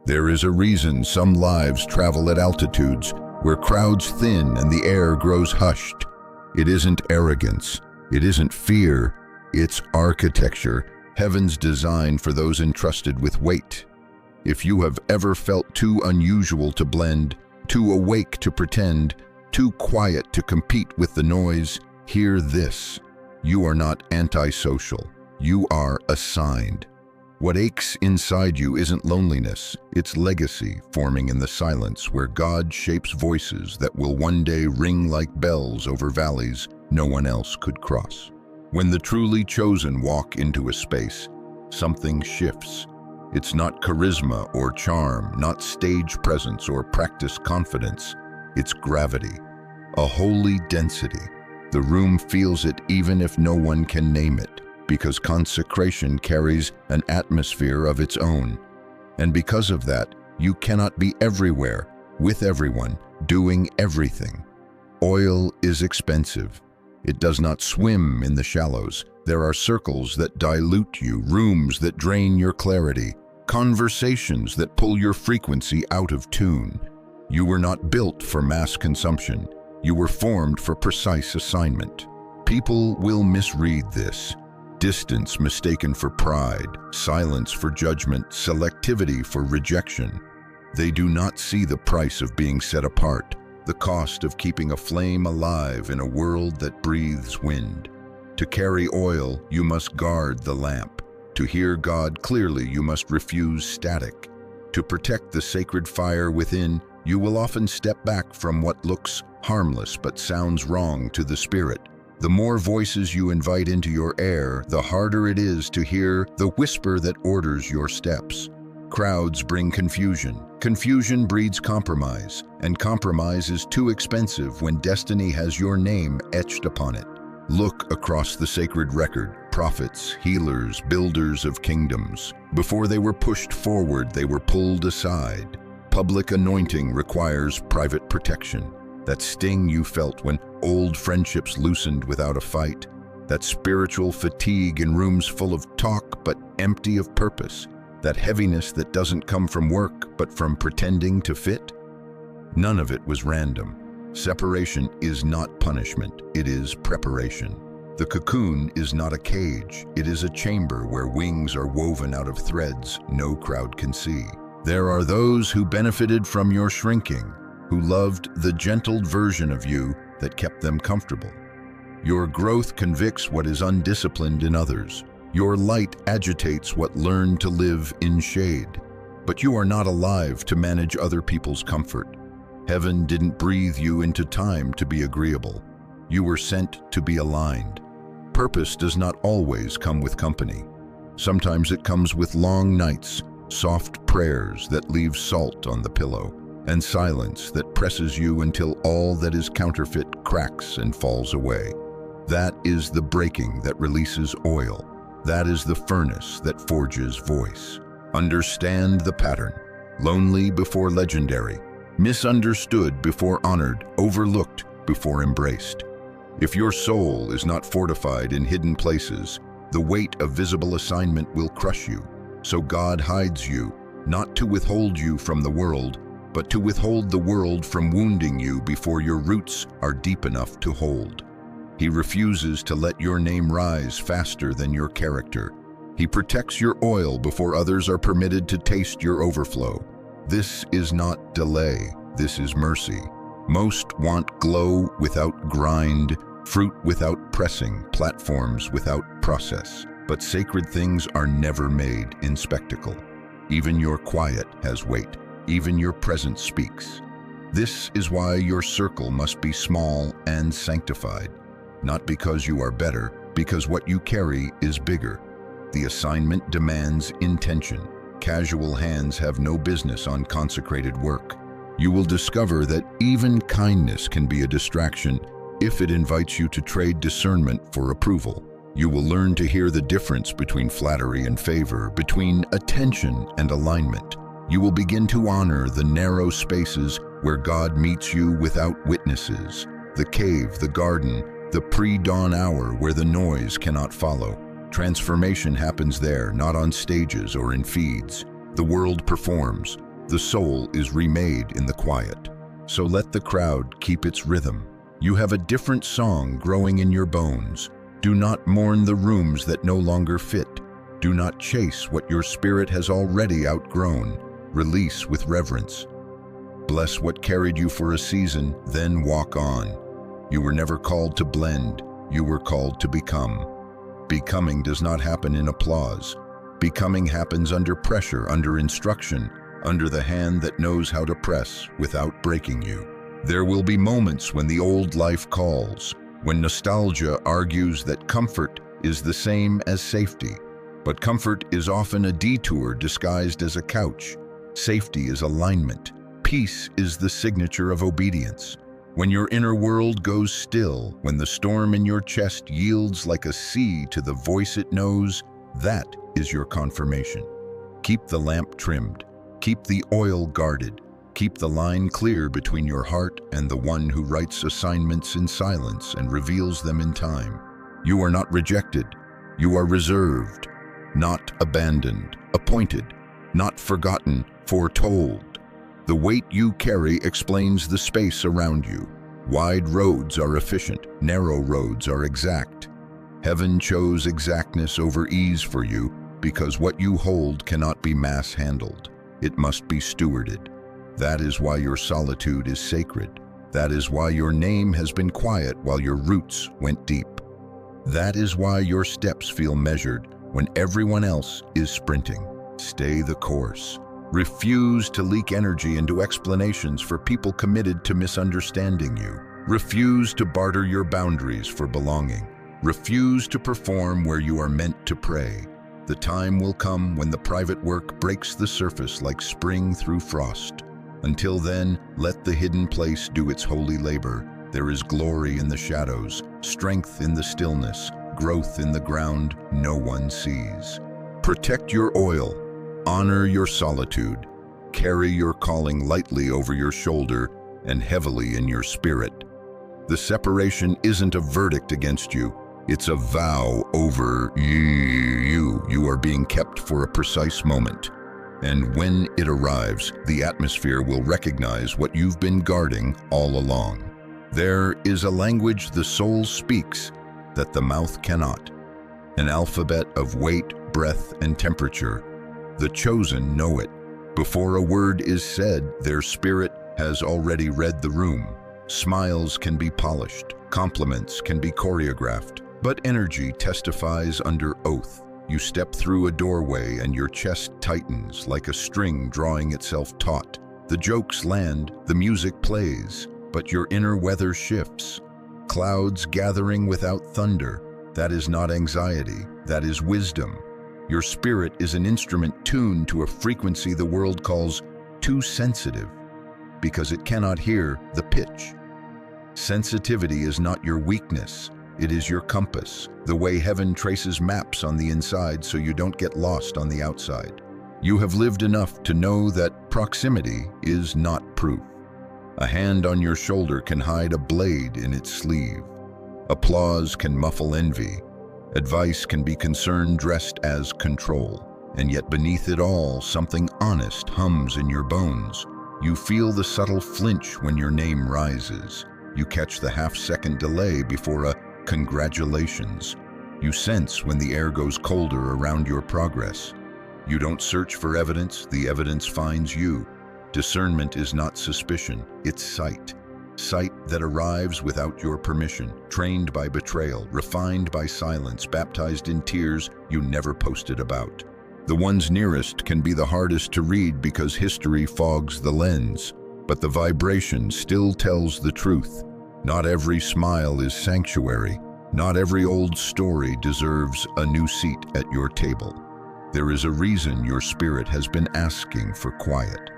There is a reason some lives travel at altitudes where crowds thin and the air grows hushed. It isn't arrogance, it isn't fear, it's architecture, heaven's design for those entrusted with weight. If you have ever felt too unusual to blend, too awake to pretend, too quiet to compete with the noise, hear this. You are not antisocial. You are assigned. What aches inside you isn't loneliness, it's legacy forming in the silence where God shapes voices that will one day ring like bells over valleys no one else could cross. When the truly chosen walk into a space, something shifts. It's not charisma or charm, not stage presence or practiced confidence. It's gravity, a holy density. The room feels it even if no one can name it, because consecration carries an atmosphere of its own. And because of that, you cannot be everywhere, with everyone, doing everything. Oil is expensive. It does not swim in the shallows. There are circles that dilute you, rooms that drain your clarity, conversations that pull your frequency out of tune. You were not built for mass consumption. You were formed for precise assignment. People will misread this. Distance mistaken for pride, silence for judgment, selectivity for rejection. They do not see the price of being set apart, the cost of keeping a flame alive in a world that breathes wind. To carry oil, you must guard the lamp. To hear God clearly, you must refuse static. To protect the sacred fire within, you will often step back from what looks harmless but sounds wrong to the spirit. The more voices you invite into your air, the harder it is to hear the whisper that orders your steps. Crowds bring confusion. Confusion breeds compromise, and compromise is too expensive when destiny has your name etched upon it. Look across the sacred record. Prophets, healers, builders of kingdoms. Before they were pushed forward, they were pulled aside. Public anointing requires private protection. That sting you felt when old friendships loosened without a fight. That spiritual fatigue in rooms full of talk but empty of purpose. That heaviness that doesn't come from work but from pretending to fit. None of it was random. Separation is not punishment, it is preparation. The cocoon is not a cage, it is a chamber where wings are woven out of threads no crowd can see. There are those who benefited from your shrinking, who loved the gentled version of you that kept them comfortable. Your growth convicts what is undisciplined in others. Your light agitates what learned to live in shade. But you are not alive to manage other people's comfort. Heaven didn't breathe you into time to be agreeable. You were sent to be aligned. Purpose does not always come with company. Sometimes it comes with long nights, soft prayers that leave salt on the pillow, and silence that presses you until all that is counterfeit cracks and falls away. That is the breaking that releases oil. That is the furnace that forges voice. Understand the pattern. Lonely before legendary. Misunderstood before honored. Overlooked before embraced. If your soul is not fortified in hidden places, the weight of visible assignment will crush you. So God hides you, not to withhold you from the world, but to withhold the world from wounding you before your roots are deep enough to hold. He refuses to let your name rise faster than your character. He protects your oil before others are permitted to taste your overflow. This is not delay, this is mercy. Most want glow without grind, fruit without pressing, platforms without process. But sacred things are never made in spectacle. Even your quiet has weight. Even your presence speaks. This is why your circle must be small and sanctified. Not because you are better, because what you carry is bigger. The assignment demands intention. Casual hands have no business on consecrated work. You will discover that even kindness can be a distraction if it invites you to trade discernment for approval. You will learn to hear the difference between flattery and favor, between attention and alignment. You will begin to honor the narrow spaces where God meets you without witnesses, the cave, the garden, the pre-dawn hour where the noise cannot follow. Transformation happens there, not on stages or in feeds. The world performs. The soul is remade in the quiet. So let the crowd keep its rhythm. You have a different song growing in your bones. Do not mourn the rooms that no longer fit. Do not chase what your spirit has already outgrown. Release with reverence. Bless what carried you for a season, then walk on. You were never called to blend. You were called to become. Becoming does not happen in applause. Becoming happens under pressure, under instruction, under the hand that knows how to press without breaking you. There will be moments when the old life calls, when nostalgia argues that comfort is the same as safety. But comfort is often a detour disguised as a couch. Safety is alignment. Peace is the signature of obedience. When your inner world goes still, when the storm in your chest yields like a sea to the voice it knows, that is your confirmation. Keep the lamp trimmed. Keep the oil guarded. Keep the line clear between your heart and the one who writes assignments in silence and reveals them in time. You are not rejected. You are reserved, not abandoned, appointed, not forgotten, foretold. The weight you carry explains the space around you. Wide roads are efficient, narrow roads are exact. Heaven chose exactness over ease for you because what you hold cannot be mass-handled. It must be stewarded. That is why your solitude is sacred. That is why your name has been quiet while your roots went deep. That is why your steps feel measured when everyone else is sprinting. Stay the course. Refuse to leak energy into explanations for people committed to misunderstanding you. Refuse to barter your boundaries for belonging. Refuse to perform where you are meant to pray. The time will come when the private work breaks the surface like spring through frost. Until then, let the hidden place do its holy labor. There is glory in the shadows, strength in the stillness, growth in the ground no one sees. Protect your oil. Honor your solitude. Carry your calling lightly over your shoulder and heavily in your spirit. The separation isn't a verdict against you. It's a vow over you. You are being kept for a precise moment. And when it arrives, the atmosphere will recognize what you've been guarding all along. There is a language the soul speaks that the mouth cannot. An alphabet of weight, breath, and temperature. The chosen know it. Before a word is said, their spirit has already read the room. Smiles can be polished, compliments can be choreographed, but energy testifies under oath. You step through a doorway and your chest tightens like a string drawing itself taut. The jokes land, the music plays, but your inner weather shifts. Clouds gathering without thunder. That is not anxiety, that is wisdom. Your spirit is an instrument tuned to a frequency the world calls too sensitive because it cannot hear the pitch. Sensitivity is not your weakness, it is your compass, the way heaven traces maps on the inside so you don't get lost on the outside. You have lived enough to know that proximity is not proof. A hand on your shoulder can hide a blade in its sleeve. Applause can muffle envy. Advice can be concern dressed as control, and yet beneath it all, something honest hums in your bones. You feel the subtle flinch when your name rises. You catch the half-second delay before a congratulations. You sense when the air goes colder around your progress. You don't search for evidence, the evidence finds you. Discernment is not suspicion, it's sight. Sight that arrives without your permission, trained by betrayal, refined by silence, baptized in tears you never posted about. The ones nearest can be the hardest to read because history fogs the lens, but the vibration still tells the truth. Not every smile is sanctuary. Not every old story deserves a new seat at your table. There is a reason your spirit has been asking for quiet.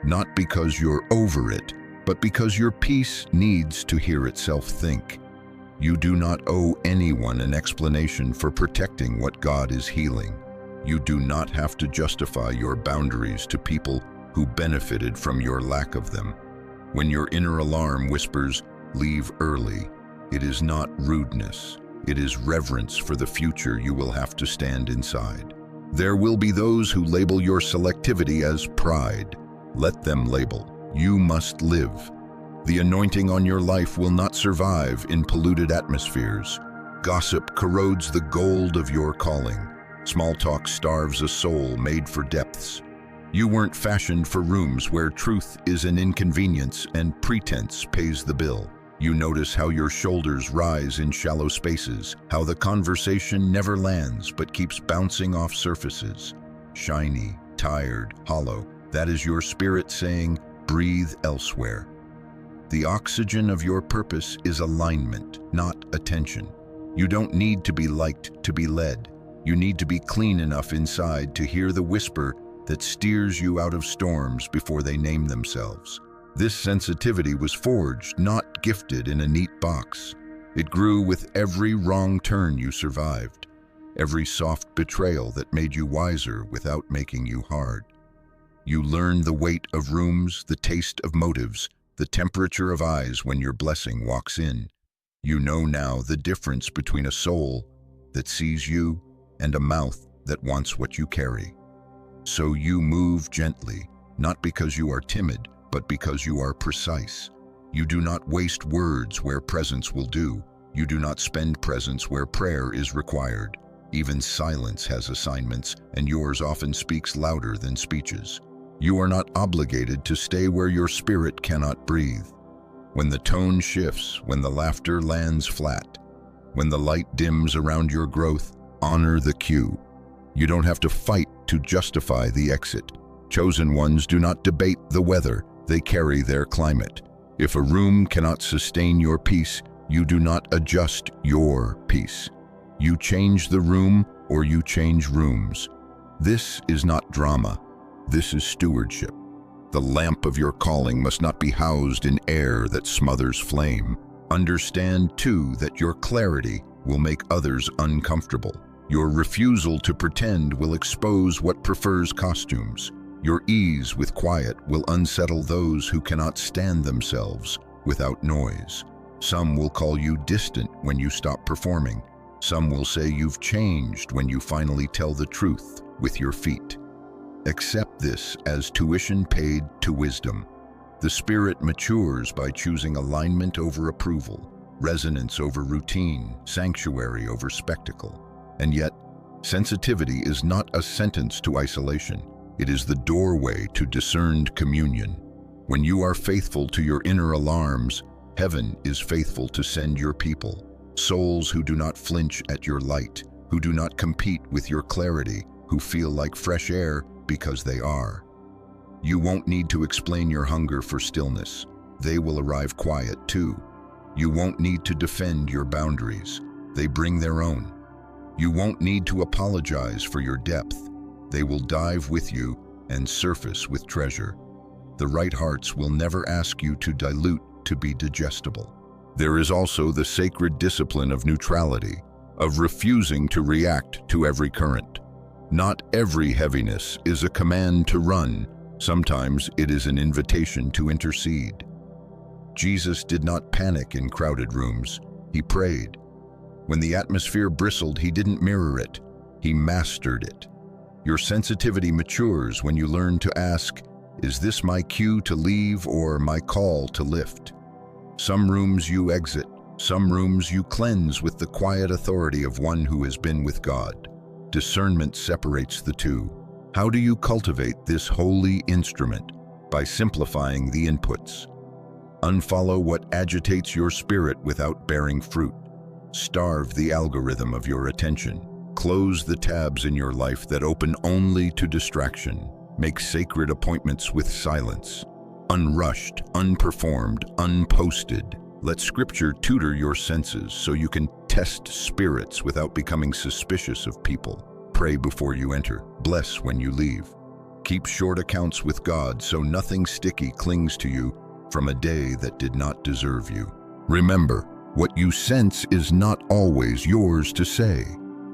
Not because you're over it, but because your peace needs to hear itself think. You do not owe anyone an explanation for protecting what God is healing. You do not have to justify your boundaries to people who benefited from your lack of them. When your inner alarm whispers, "Leave early," it is not rudeness. It is reverence for the future you will have to stand inside. There will be those who label your selectivity as pride. Let them label. You must live. The anointing on your life will not survive in polluted atmospheres. Gossip corrodes the gold of your calling. Small talk starves a soul made for depths. You weren't fashioned for rooms where truth is an inconvenience and pretense pays the bill. You notice how your shoulders rise in shallow spaces, how the conversation never lands but keeps bouncing off surfaces. Shiny, tired, hollow. That is your spirit saying, breathe elsewhere. The oxygen of your purpose is alignment, not attention. You don't need to be liked to be led. You need to be clean enough inside to hear the whisper that steers you out of storms before they name themselves. This sensitivity was forged, not gifted in a neat box. It grew with every wrong turn you survived, every soft betrayal that made you wiser without making you hard. You learned the weight of rooms, the taste of motives, the temperature of eyes when your blessing walks in. You know now the difference between a soul that sees you and a mouth that wants what you carry. So you move gently, not because you are timid, but because you are precise. You do not waste words where presence will do. You do not spend presence where prayer is required. Even silence has assignments, and yours often speaks louder than speeches. You are not obligated to stay where your spirit cannot breathe. When the tone shifts, when the laughter lands flat, when the light dims around your growth, honor the cue. You don't have to fight to justify the exit. Chosen ones do not debate the weather, they carry their climate. If a room cannot sustain your peace, you do not adjust your peace. You change the room or you change rooms. This is not drama, this is stewardship. The lamp of your calling must not be housed in air that smothers flame. Understand, too, that your clarity will make others uncomfortable. Your refusal to pretend will expose what prefers costumes. Your ease with quiet will unsettle those who cannot stand themselves without noise. Some will call you distant when you stop performing. Some will say you've changed when you finally tell the truth with your feet. Accept this as tuition paid to wisdom. The spirit matures by choosing alignment over approval, resonance over routine, sanctuary over spectacle. And yet, sensitivity is not a sentence to isolation. It is the doorway to discerned communion. When you are faithful to your inner alarms, heaven is faithful to send your people. Souls who do not flinch at your light, who do not compete with your clarity, who feel like fresh air because they are. You won't need to explain your hunger for stillness. They will arrive quiet too. You won't need to defend your boundaries. They bring their own. You won't need to apologize for your depth. They will dive with you and surface with treasure. The right hearts will never ask you to dilute to be digestible. There is also the sacred discipline of neutrality, of refusing to react to every current. Not every heaviness is a command to run. Sometimes it is an invitation to intercede. Jesus did not panic in crowded rooms. He prayed. When the atmosphere bristled, he didn't mirror it. He mastered it. Your sensitivity matures when you learn to ask, is this my cue to leave or my call to lift? Some rooms you exit, some rooms you cleanse with the quiet authority of one who has been with God. Discernment separates the two. How do you cultivate this holy instrument? By simplifying the inputs. Unfollow what agitates your spirit without bearing fruit. Starve the algorithm of your attention. Close the tabs in your life that open only to distraction. Make sacred appointments with silence. Unrushed, unperformed, unposted. Let Scripture tutor your senses so you can test spirits without becoming suspicious of people. Pray before you enter. Bless when you leave. Keep short accounts with God so nothing sticky clings to you from a day that did not deserve you. Remember, what you sense is not always yours to say.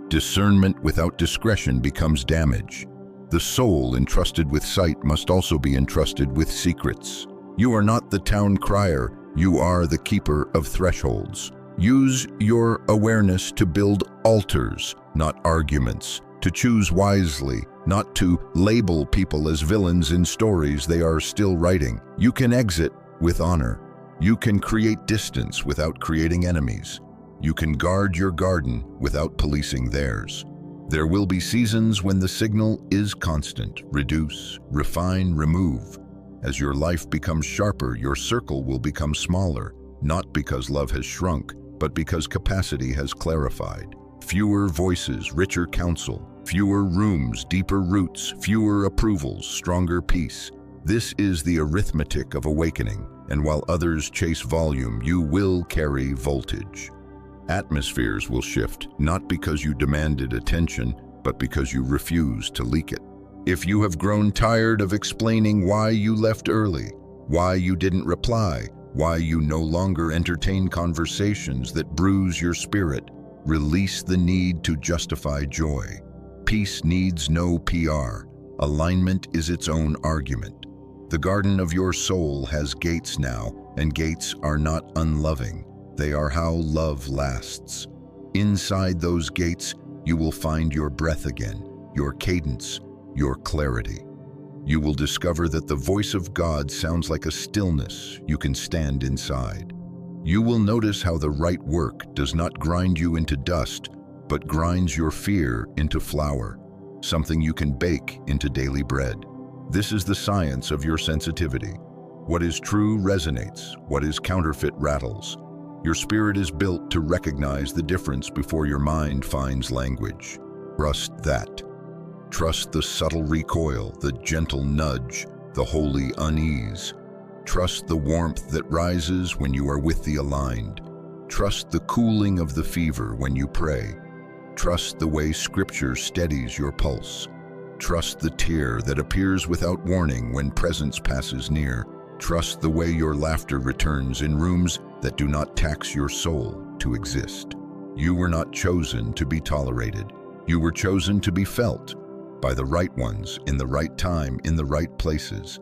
Discernment without discretion becomes damage. The soul entrusted with sight must also be entrusted with secrets. You are not the town crier, you are the keeper of thresholds. Use your awareness to build altars, not arguments, to choose wisely, not to label people as villains in stories they are still writing. You can exit with honor. You can create distance without creating enemies. You can guard your garden without policing theirs. There will be seasons when the signal is constant. Reduce, refine, remove. As your life becomes sharper, your circle will become smaller, not because love has shrunk, but because capacity has clarified. Fewer voices, richer counsel. Fewer rooms, deeper roots. Fewer approvals, stronger peace. This is the arithmetic of awakening, and while others chase volume, you will carry voltage. Atmospheres will shift, not because you demanded attention, but because you refused to leak it. If you have grown tired of explaining why you left early, why you didn't reply, why you no longer entertain conversations that bruise your spirit, release the need to justify joy. Peace needs no PR. Alignment is its own argument. The garden of your soul has gates now, and gates are not unloving. They are how love lasts. Inside those gates, you will find your breath again, your cadence, your clarity. You will discover that the voice of God sounds like a stillness you can stand inside. You will notice how the right work does not grind you into dust, but grinds your fear into flour, something you can bake into daily bread. This is the science of your sensitivity. What is true resonates, what is counterfeit rattles. Your spirit is built to recognize the difference before your mind finds language. Trust that. Trust the subtle recoil, the gentle nudge, the holy unease. Trust the warmth that rises when you are with the aligned. Trust the cooling of the fever when you pray. Trust the way Scripture steadies your pulse. Trust the tear that appears without warning when presence passes near. Trust the way your laughter returns in rooms that do not tax your soul to exist. You were not chosen to be tolerated. You were chosen to be felt by the right ones, in the right time, in the right places.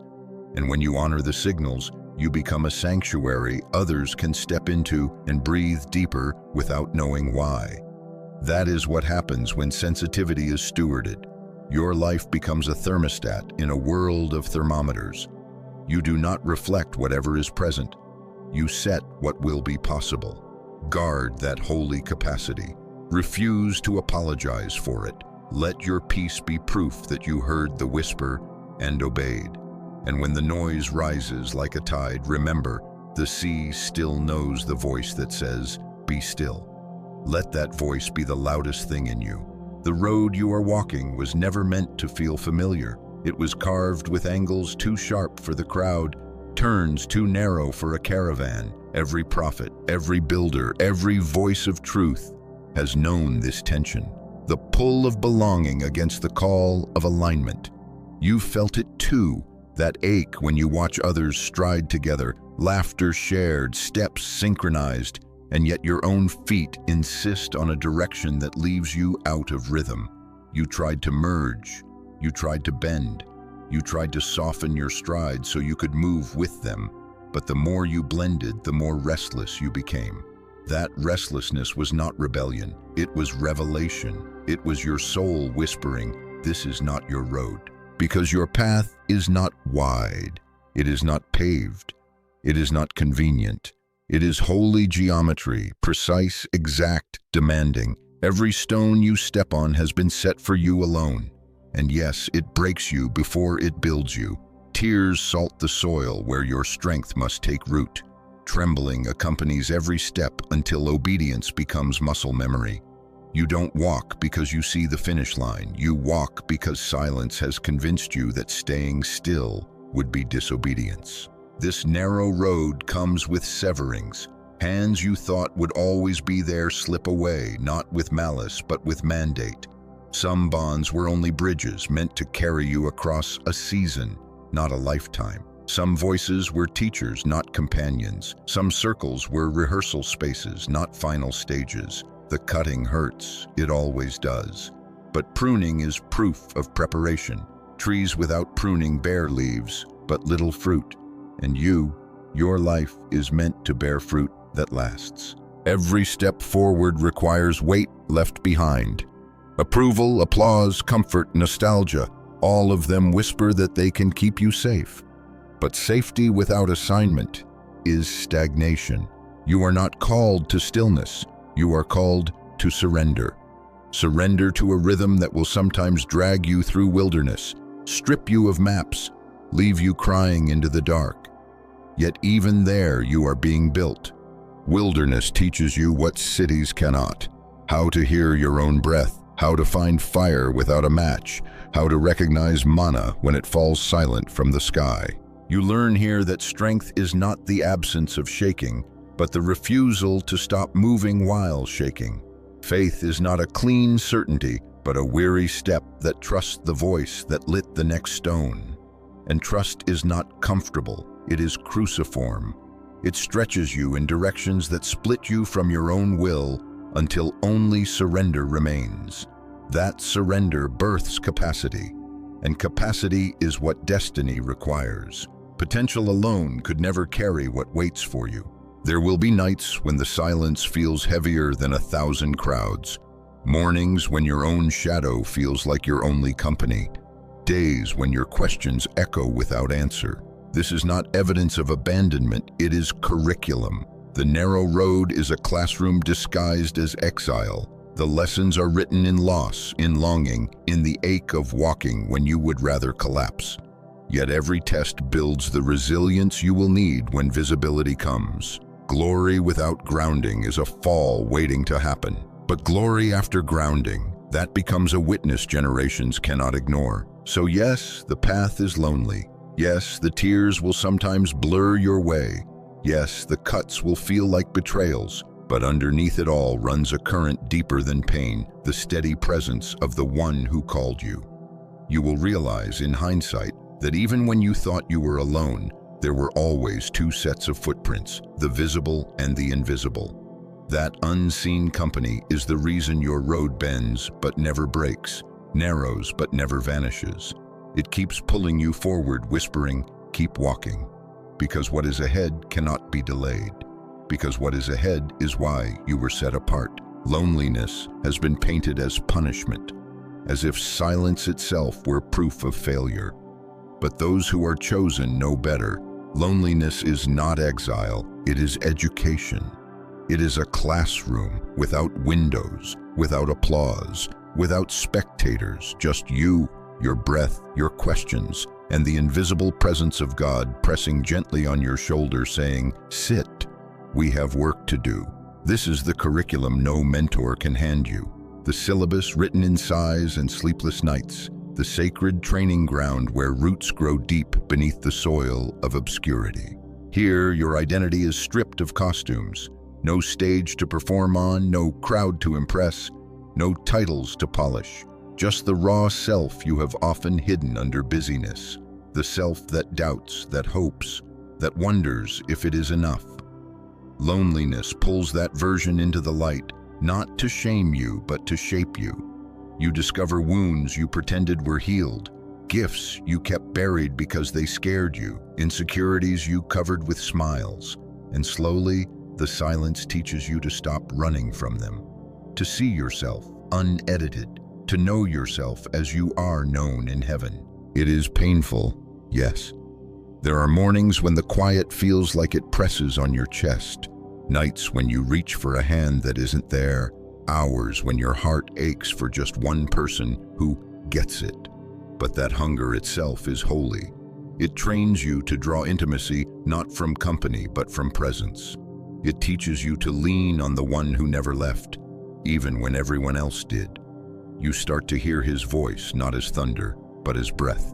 And when you honor the signals, you become a sanctuary others can step into and breathe deeper without knowing why. That is what happens when sensitivity is stewarded. Your life becomes a thermostat in a world of thermometers. You do not reflect whatever is present. You set what will be possible. Guard that holy capacity. Refuse to apologize for it. Let your peace be proof that you heard the whisper and obeyed. And when the noise rises like a tide, remember, the sea still knows the voice that says, "Be still." Let that voice be the loudest thing in you. The road you are walking was never meant to feel familiar. It was carved with angles too sharp for the crowd, turns too narrow for a caravan. Every prophet, every builder, every voice of truth has known this tension. The pull of belonging against the call of alignment. You felt it too, that ache when you watch others stride together, laughter shared, steps synchronized, and yet your own feet insist on a direction that leaves you out of rhythm. You tried to merge. You tried to bend. You tried to soften your stride so you could move with them. But the more you blended, the more restless you became. That restlessness was not rebellion. It was revelation. It was your soul whispering, "This is not your road." Because your path is not wide. It is not paved. It is not convenient. It is holy geometry, precise, exact, demanding. Every stone you step on has been set for you alone. And yes, it breaks you before it builds you. Tears salt the soil where your strength must take root. Trembling accompanies every step until obedience becomes muscle memory. You don't walk because you see the finish line. You walk because silence has convinced you that staying still would be disobedience. This narrow road comes with severings. Hands you thought would always be there slip away, not with malice, but with mandate. Some bonds were only bridges meant to carry you across a season, not a lifetime. Some voices were teachers, not companions. Some circles were rehearsal spaces, not final stages. The cutting hurts, it always does. But pruning is proof of preparation. Trees without pruning bear leaves, but little fruit. And your life is meant to bear fruit that lasts. Every step forward requires weight left behind. Approval, applause, comfort, nostalgia. All of them whisper that they can keep you safe. But safety without assignment is stagnation. You are not called to stillness. You are called to surrender. Surrender to a rhythm that will sometimes drag you through wilderness, strip you of maps, leave you crying into the dark. Yet even there you are being built. Wilderness teaches you what cities cannot: how to hear your own breath, how to find fire without a match, how to recognize manna when it falls silent from the sky. You learn here that strength is not the absence of shaking, but the refusal to stop moving while shaking. Faith is not a clean certainty, but a weary step that trusts the voice that lit the next stone. And trust is not comfortable, it is cruciform. It stretches you in directions that split you from your own will until only surrender remains. That surrender births capacity, and capacity is what destiny requires. Potential alone could never carry what waits for you. There will be nights when the silence feels heavier than 1,000 crowds, mornings when your own shadow feels like your only company, days when your questions echo without answer. This is not evidence of abandonment, it is curriculum. The narrow road is a classroom disguised as exile. The lessons are written in loss, in longing, in the ache of walking when you would rather collapse. Yet every test builds the resilience you will need when visibility comes. Glory without grounding is a fall waiting to happen. But glory after grounding, that becomes a witness generations cannot ignore. So yes, the path is lonely. Yes, the tears will sometimes blur your way. Yes, the cuts will feel like betrayals. But underneath it all runs a current deeper than pain, the steady presence of the one who called you. You will realize in hindsight that even when you thought you were alone, there were always two sets of footprints, the visible and the invisible. That unseen company is the reason your road bends but never breaks, narrows but never vanishes. It keeps pulling you forward, whispering, "Keep walking." Because what is ahead cannot be delayed. Because what is ahead is why you were set apart. Loneliness has been painted as punishment, as if silence itself were proof of failure. But those who are chosen know better. Loneliness is not exile, it is education. It is a classroom without windows, without applause, without spectators, just you, your breath, your questions, and the invisible presence of God pressing gently on your shoulder saying, "Sit, we have work to do." This is the curriculum no mentor can hand you. The syllabus written in sighs and sleepless nights. The sacred training ground where roots grow deep beneath the soil of obscurity. Here, your identity is stripped of costumes. No stage to perform on, no crowd to impress, no titles to polish. Just the raw self you have often hidden under busyness. The self that doubts, that hopes, that wonders if it is enough. Loneliness pulls that version into the light, not to shame you, but to shape you. You discover wounds you pretended were healed, gifts you kept buried because they scared you, insecurities you covered with smiles, and slowly, the silence teaches you to stop running from them, to see yourself unedited, to know yourself as you are known in heaven. It is painful, yes. There are mornings when the quiet feels like it presses on your chest, nights when you reach for a hand that isn't there, hours when your heart aches for just one person who gets it. But that hunger itself is holy. It trains you to draw intimacy not from company but from presence. It teaches you to lean on the one who never left, even when everyone else did. You start to hear his voice not as thunder, but as breath.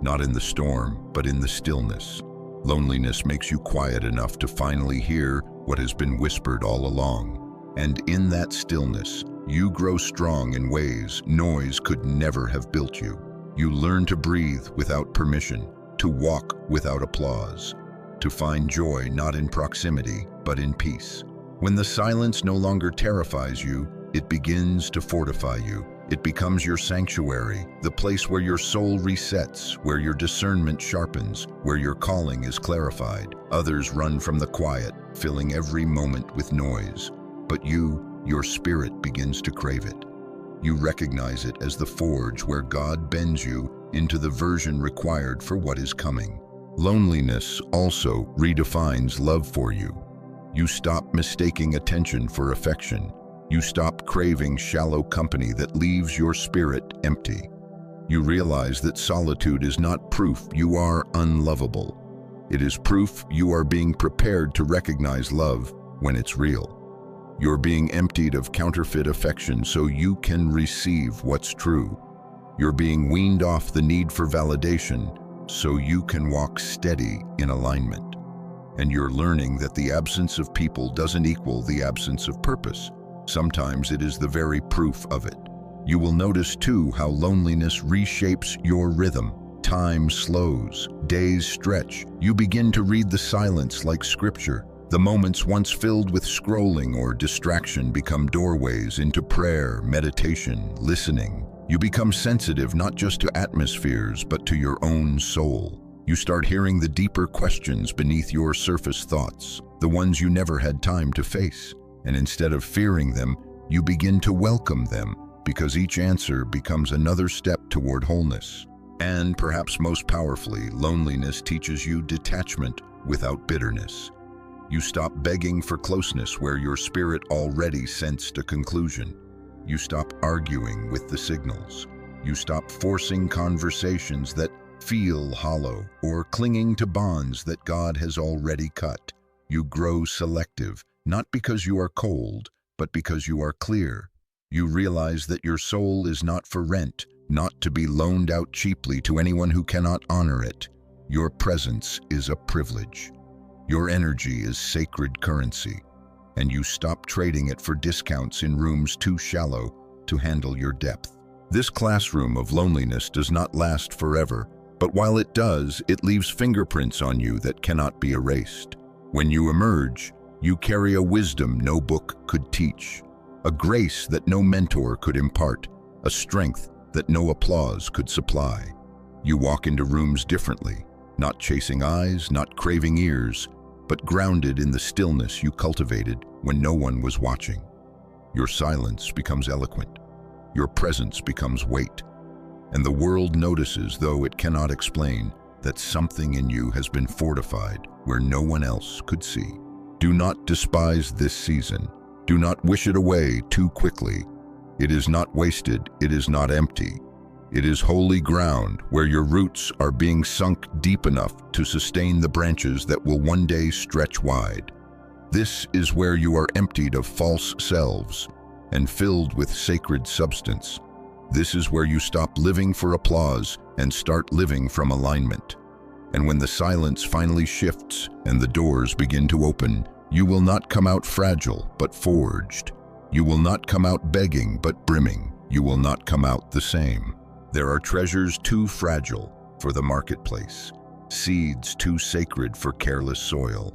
Not in the storm, but in the stillness. Loneliness makes you quiet enough to finally hear what has been whispered all along. And in that stillness, you grow strong in ways noise could never have built you. You learn to breathe without permission, to walk without applause, to find joy not in proximity, but in peace. When the silence no longer terrifies you, it begins to fortify you. It becomes your sanctuary, the place where your soul resets, where your discernment sharpens, where your calling is clarified. Others run from the quiet, filling every moment with noise. But your spirit begins to crave it. You recognize it as the forge where God bends you into the version required for what is coming. Loneliness also redefines love for you. You stop mistaking attention for affection. You stop craving shallow company that leaves your spirit empty. You realize that solitude is not proof you are unlovable. It is proof you are being prepared to recognize love when it's real. You're being emptied of counterfeit affection so you can receive what's true. You're being weaned off the need for validation so you can walk steady in alignment. And you're learning that the absence of people doesn't equal the absence of purpose. Sometimes it is the very proof of it. You will notice too how loneliness reshapes your rhythm. Time slows, days stretch. You begin to read the silence like scripture. The moments once filled with scrolling or distraction become doorways into prayer, meditation, listening. You become sensitive not just to atmospheres, but to your own soul. You start hearing the deeper questions beneath your surface thoughts, the ones you never had time to face. And instead of fearing them, you begin to welcome them, because each answer becomes another step toward wholeness. And perhaps most powerfully, loneliness teaches you detachment without bitterness. You stop begging for closeness where your spirit already sensed a conclusion. You stop arguing with the signals. You stop forcing conversations that feel hollow or clinging to bonds that God has already cut. You grow selective, not because you are cold, but because you are clear. You realize that your soul is not for rent, not to be loaned out cheaply to anyone who cannot honor it. Your presence is a privilege. Your energy is sacred currency, and you stop trading it for discounts in rooms too shallow to handle your depth. This classroom of loneliness does not last forever, but while it does, it leaves fingerprints on you that cannot be erased. When you emerge, you carry a wisdom no book could teach, a grace that no mentor could impart, a strength that no applause could supply. You walk into rooms differently, not chasing eyes, not craving ears, but grounded in the stillness you cultivated when no one was watching. Your silence becomes eloquent. Your presence becomes weight. And the world notices, though it cannot explain, that something in you has been fortified where no one else could see. Do not despise this season. Do not wish it away too quickly. It is not wasted. It is not empty. It is holy ground where your roots are being sunk deep enough to sustain the branches that will one day stretch wide. This is where you are emptied of false selves and filled with sacred substance. This is where you stop living for applause and start living from alignment. And when the silence finally shifts and the doors begin to open, you will not come out fragile, but forged. You will not come out begging, but brimming. You will not come out the same. There are treasures too fragile for the marketplace, seeds too sacred for careless soil.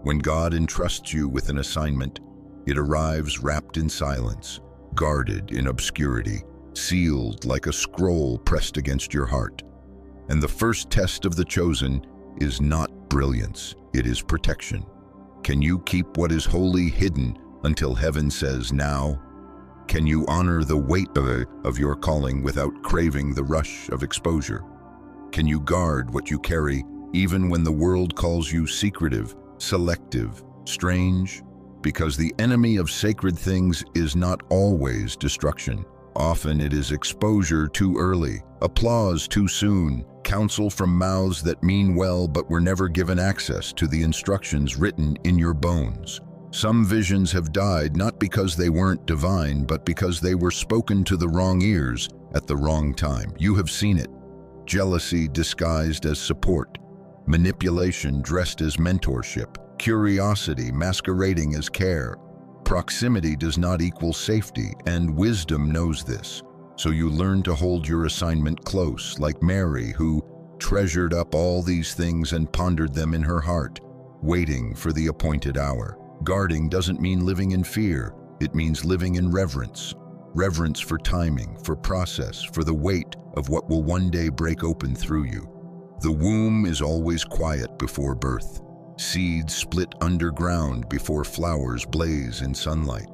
When God entrusts you with an assignment, it arrives wrapped in silence, guarded in obscurity, sealed like a scroll pressed against your heart. And the first test of the chosen is not brilliance, it is protection. Can you keep what is holy hidden until heaven says now? Can you honor the weight of your calling without craving the rush of exposure? Can you guard what you carry even when the world calls you secretive, selective, strange? Because the enemy of sacred things is not always destruction. Often it is exposure too early, applause too soon, counsel from mouths that mean well but were never given access to the instructions written in your bones. Some visions have died not because they weren't divine, but because they were spoken to the wrong ears at the wrong time. You have seen it. Jealousy disguised as support, manipulation dressed as mentorship, curiosity masquerading as care. Proximity does not equal safety, and wisdom knows this. So you learn to hold your assignment close, like Mary, who treasured up all these things and pondered them in her heart, waiting for the appointed hour. Guarding doesn't mean living in fear. It means living in reverence. Reverence for timing, for process, for the weight of what will one day break open through you. The womb is always quiet before birth. Seeds split underground before flowers blaze in sunlight.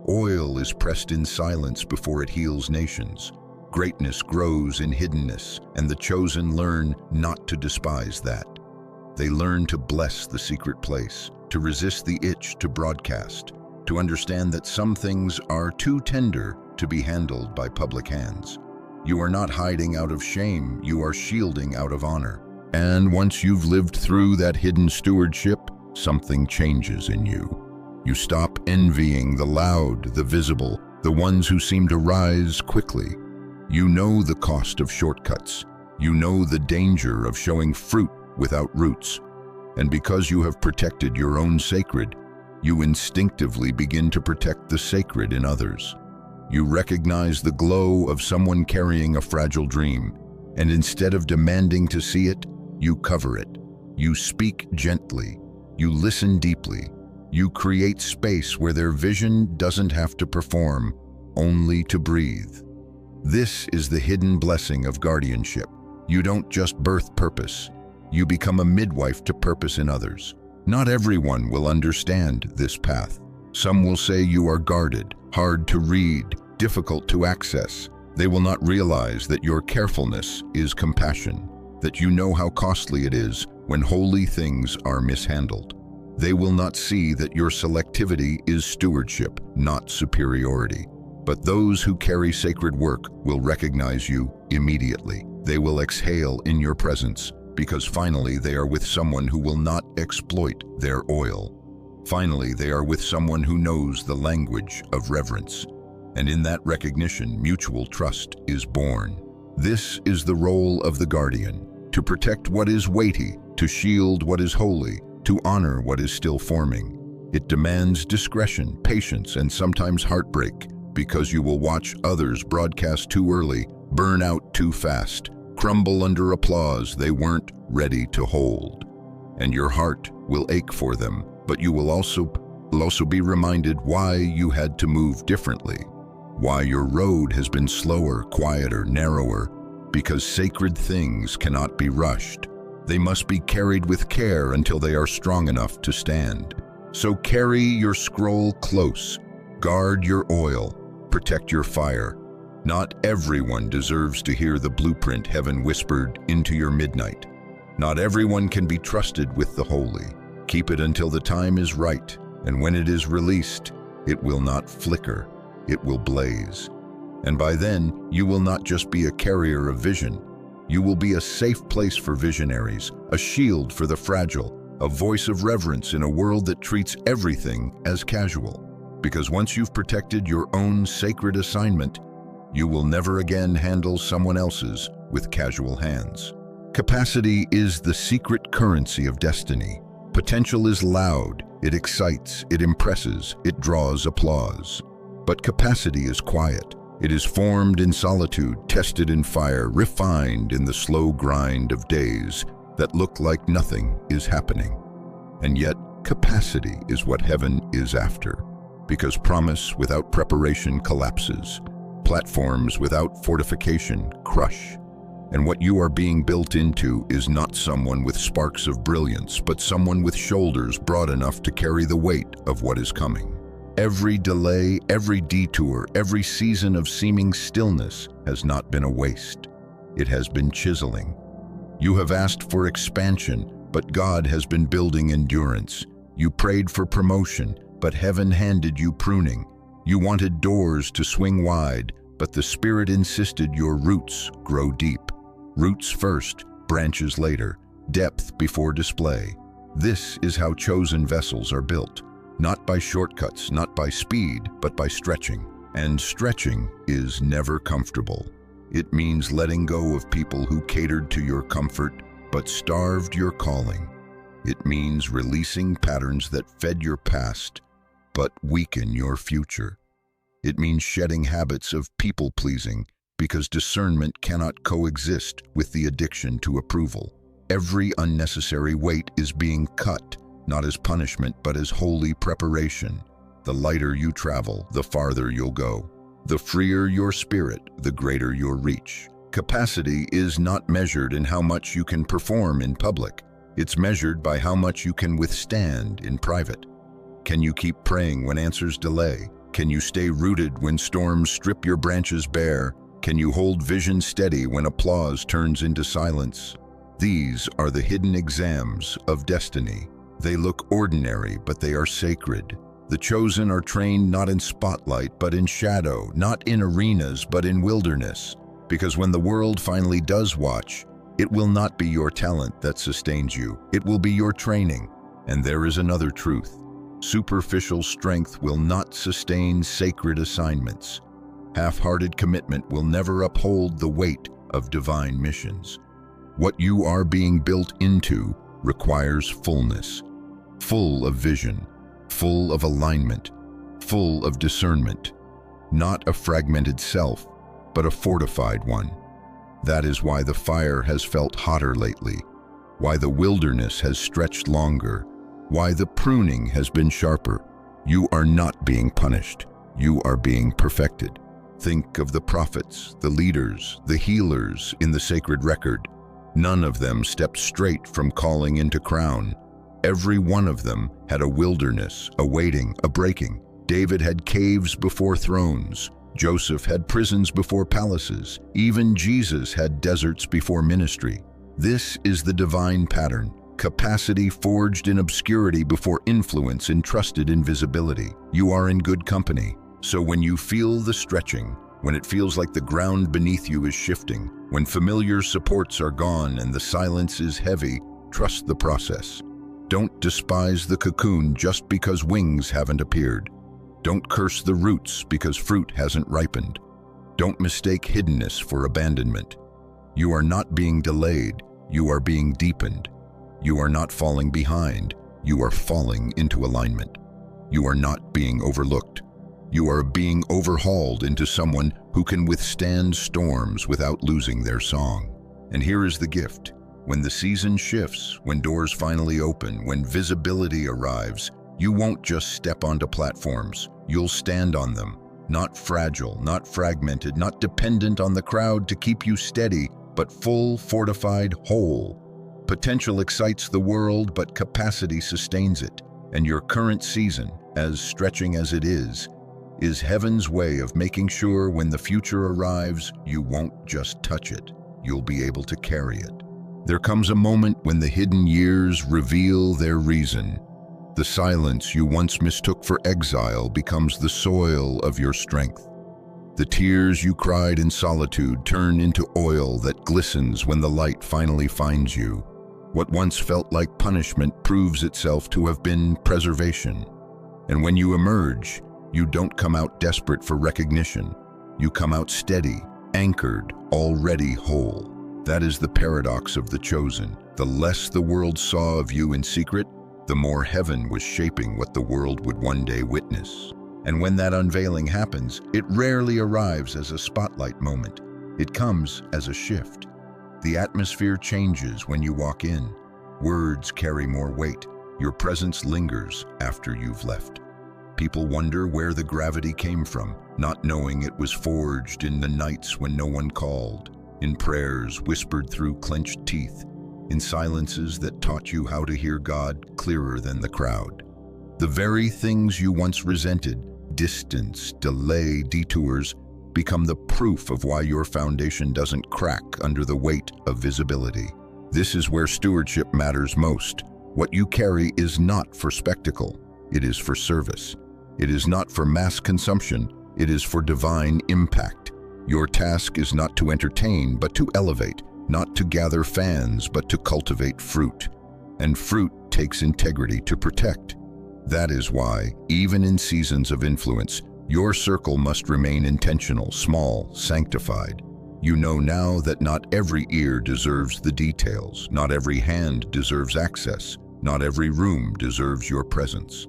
Oil is pressed in silence before it heals nations. Greatness grows in hiddenness, and the chosen learn not to despise that. They learn to bless the secret place, to resist the itch to broadcast, to understand that some things are too tender to be handled by public hands. You are not hiding out of shame, you are shielding out of honor. And once you've lived through that hidden stewardship, something changes in you. You stop envying the loud, the visible, the ones who seem to rise quickly. You know the cost of shortcuts. You know the danger of showing fruit without roots. And because you have protected your own sacred, you instinctively begin to protect the sacred in others. You recognize the glow of someone carrying a fragile dream, and instead of demanding to see it, you cover it. You speak gently. You listen deeply. You create space where their vision doesn't have to perform, only to breathe. This is the hidden blessing of guardianship. You don't just birth purpose. You become a midwife to purpose in others. Not everyone will understand this path. Some will say you are guarded, hard to read, difficult to access. They will not realize that your carefulness is compassion, that you know how costly it is when holy things are mishandled. They will not see that your selectivity is stewardship, not superiority. But those who carry sacred work will recognize you immediately. They will exhale in your presence, because finally they are with someone who will not exploit their oil. Finally, they are with someone who knows the language of reverence. And in that recognition, mutual trust is born. This is the role of the guardian, to protect what is weighty, to shield what is holy, to honor what is still forming. It demands discretion, patience, and sometimes heartbreak, because you will watch others broadcast too early, burn out too fast, crumble under applause they weren't ready to hold. And your heart will ache for them, but you will also be reminded why you had to move differently, why your road has been slower, quieter, narrower, because sacred things cannot be rushed. They must be carried with care until they are strong enough to stand. So carry your scroll close, guard your oil, protect your fire. Not everyone deserves to hear the blueprint heaven whispered into your midnight. Not everyone can be trusted with the holy. Keep it until the time is right, and when it is released, it will not flicker, it will blaze. And by then, you will not just be a carrier of vision. You will be a safe place for visionaries, a shield for the fragile, a voice of reverence in a world that treats everything as casual. Because once you've protected your own sacred assignment, you will never again handle someone else's with casual hands. Capacity is the secret currency of destiny. Potential is loud, it excites, it impresses, it draws applause. But capacity is quiet. It is formed in solitude, tested in fire, refined in the slow grind of days that look like nothing is happening. And yet, capacity is what heaven is after. Because promise without preparation collapses. Platforms without fortification crush. And what you are being built into is not someone with sparks of brilliance, but someone with shoulders broad enough to carry the weight of what is coming. Every delay, every detour, every season of seeming stillness has not been a waste. It has been chiseling. You have asked for expansion, but God has been building endurance. You prayed for promotion, but heaven handed you pruning. You wanted doors to swing wide, but the Spirit insisted your roots grow deep. Roots first, branches later, depth before display. This is how chosen vessels are built. Not by shortcuts, not by speed, but by stretching. And stretching is never comfortable. It means letting go of people who catered to your comfort, but starved your calling. It means releasing patterns that fed your past, but weaken your future. It means shedding habits of people-pleasing, because discernment cannot coexist with the addiction to approval. Every unnecessary weight is being cut, not as punishment, but as holy preparation. The lighter you travel, the farther you'll go. The freer your spirit, the greater your reach. Capacity is not measured in how much you can perform in public. It's measured by how much you can withstand in private. Can you keep praying when answers delay? Can you stay rooted when storms strip your branches bare? Can you hold vision steady when applause turns into silence? These are the hidden exams of destiny. They look ordinary, but they are sacred. The chosen are trained not in spotlight, but in shadow, not in arenas, but in wilderness. Because when the world finally does watch, it will not be your talent that sustains you. It will be your training. And there is another truth. Superficial strength will not sustain sacred assignments. Half-hearted commitment will never uphold the weight of divine missions. What you are being built into requires fullness, full of vision, full of alignment, full of discernment. Not a fragmented self, but a fortified one. That is why the fire has felt hotter lately, why the wilderness has stretched longer, why the pruning has been sharper. You are not being punished. You are being perfected. Think of the prophets, the leaders, the healers in the sacred record. None of them stepped straight from calling into crown. Every one of them had a wilderness, a waiting, a breaking. David had caves before thrones. Joseph had prisons before palaces. Even Jesus had deserts before ministry. This is the divine pattern. Capacity forged in obscurity before influence entrusted in visibility. You are in good company. So when you feel the stretching, when it feels like the ground beneath you is shifting, when familiar supports are gone and the silence is heavy, trust the process. Don't despise the cocoon just because wings haven't appeared. Don't curse the roots because fruit hasn't ripened. Don't mistake hiddenness for abandonment. You are not being delayed, you are being deepened. You are not falling behind, you are falling into alignment. You are not being overlooked. You are being overhauled into someone who can withstand storms without losing their song. And here is the gift. When the season shifts, when doors finally open, when visibility arrives, you won't just step onto platforms. You'll stand on them. Not fragile, not fragmented, not dependent on the crowd to keep you steady, but full, fortified, whole. Potential excites the world, but capacity sustains it. And your current season, as stretching as it is heaven's way of making sure when the future arrives, you won't just touch it, you'll be able to carry it. There comes a moment when the hidden years reveal their reason. The silence you once mistook for exile becomes the soil of your strength. The tears you cried in solitude turn into oil that glistens when the light finally finds you. What once felt like punishment proves itself to have been preservation. And when you emerge, you don't come out desperate for recognition. You come out steady, anchored, already whole. That is the paradox of the chosen. The less the world saw of you in secret, the more heaven was shaping what the world would one day witness. And when that unveiling happens, it rarely arrives as a spotlight moment. It comes as a shift. The atmosphere changes when you walk in. Words carry more weight. Your presence lingers after you've left. People wonder where the gravity came from, not knowing it was forged in the nights when no one called, in prayers whispered through clenched teeth, in silences that taught you how to hear God clearer than the crowd. The very things you once resented, distance, delay, detours, become the proof of why your foundation doesn't crack under the weight of visibility. This is where stewardship matters most. What you carry is not for spectacle, it is for service. It is not for mass consumption, it is for divine impact. Your task is not to entertain, but to elevate, not to gather fans, but to cultivate fruit. And fruit takes integrity to protect. That is why, even in seasons of influence, your circle must remain intentional, small, sanctified. You know now that not every ear deserves the details, not every hand deserves access, not every room deserves your presence.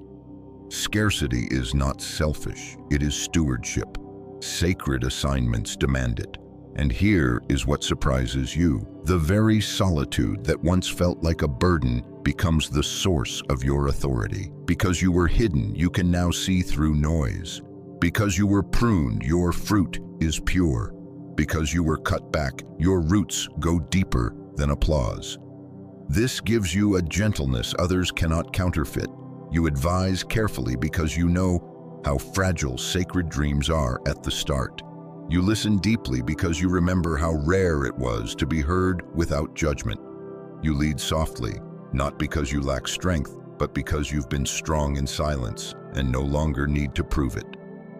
Scarcity is not selfish, it is stewardship. Sacred assignments demand it. And here is what surprises you. The very solitude that once felt like a burden becomes the source of your authority. Because you were hidden, you can now see through noise. Because you were pruned, your fruit is pure. Because you were cut back, your roots go deeper than applause. This gives you a gentleness others cannot counterfeit. You advise carefully because you know how fragile sacred dreams are at the start. You listen deeply because you remember how rare it was to be heard without judgment. You lead softly, not because you lack strength, but because you've been strong in silence and no longer need to prove it.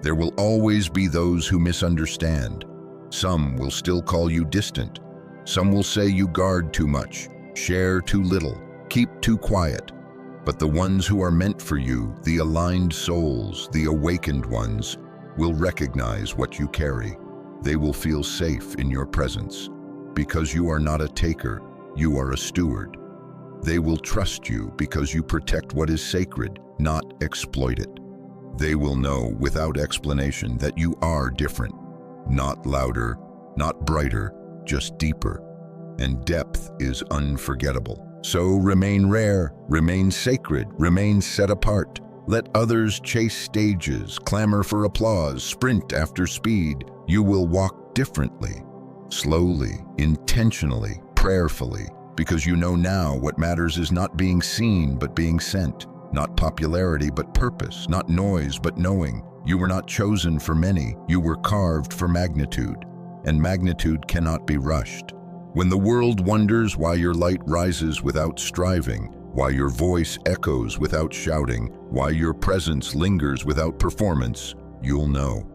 There will always be those who misunderstand. Some will still call you distant. Some will say you guard too much, share too little, keep too quiet. But the ones who are meant for you, the aligned souls, the awakened ones, will recognize what you carry. They will feel safe in your presence. Because you are not a taker, you are a steward. They will trust you because you protect what is sacred, not exploit it. They will know without explanation that you are different. Not louder, not brighter, just deeper. And depth is unforgettable. So remain rare, remain sacred, remain set apart. Let others chase stages, clamor for applause, sprint after speed. You will walk differently, slowly, intentionally, prayerfully, because you know now what matters is not being seen but being sent, not popularity but purpose, not noise but knowing. You were not chosen for many, you were carved for magnitude, and magnitude cannot be rushed. When the world wonders why your light rises without striving, why your voice echoes without shouting, why your presence lingers without performance, you'll know.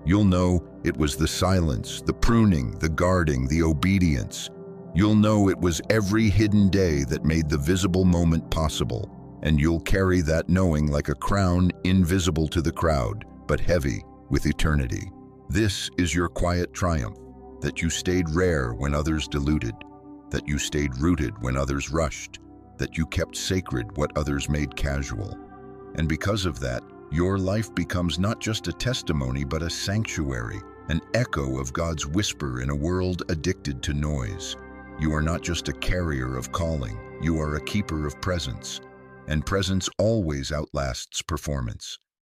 You'll know it was the silence, the pruning, the guarding, the obedience. You'll know it was every hidden day that made the visible moment possible, and you'll carry that knowing like a crown, invisible to the crowd, but heavy with eternity. This is your quiet triumph, that you stayed rare when others diluted, that you stayed rooted when others rushed, that you kept sacred what others made casual. And because of that, your life becomes not just a testimony but a sanctuary, an echo of God's whisper in a world addicted to noise. You are not just a carrier of calling, you are a keeper of presence. And presence always outlasts performance.